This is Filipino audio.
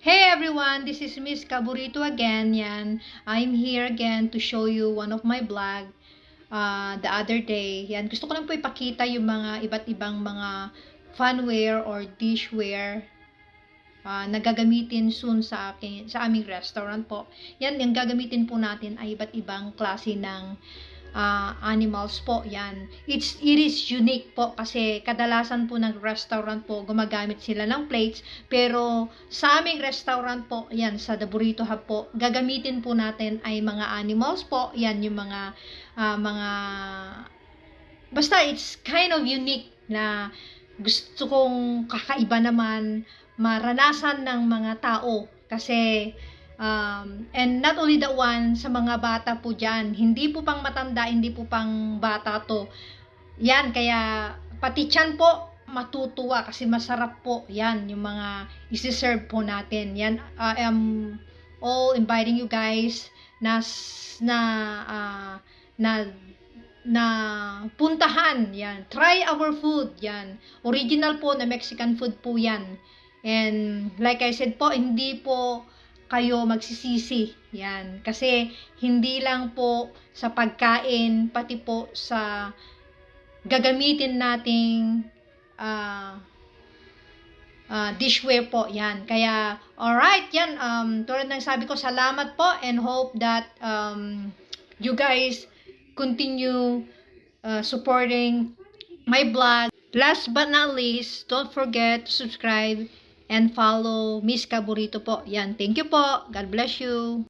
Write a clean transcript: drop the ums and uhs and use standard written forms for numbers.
Hey everyone, this is Miss Kaburito again. Yan, I'm here again to show you one of my vlog the other day. Yan, gusto ko lang po ipakita yung mga iba't ibang mga funware or dishware na gagamitin soon sa aming restaurant po. Yan, yung gagamitin po natin ay iba't ibang klase ng animals po. Yan. It is unique po kasi kadalasan po ng restaurant po gumagamit sila ng plates, pero sa aming restaurant po, yan, sa The Burrito Hub po, gagamitin po natin ay mga animals po. Yan yung mga basta it's kind of unique na gusto kong kakaiba naman maranasan ng mga tao kasi and not only the one sa mga bata po dyan, hindi po pang matanda, hindi po pang bata to. Yan, kaya pati tiyan po matutuwa kasi masarap po yan yung mga isi-serve po natin. Yan, I am all inviting you guys na na uh, na na puntahan yan. Try our food yan. Original po na Mexican food po yan. And like I said po, hindi po kayo magsisisi. Yan. Kasi hindi lang po sa pagkain, pati po sa gagamitin nating dishware po. Yan. Kaya, alright, yan. Tulad ng sabi ko, salamat po and hope that you guys continue supporting my blog. Last but not least, don't forget to subscribe and follow Miss Kaburito po. Yan. Thank you po. God bless you.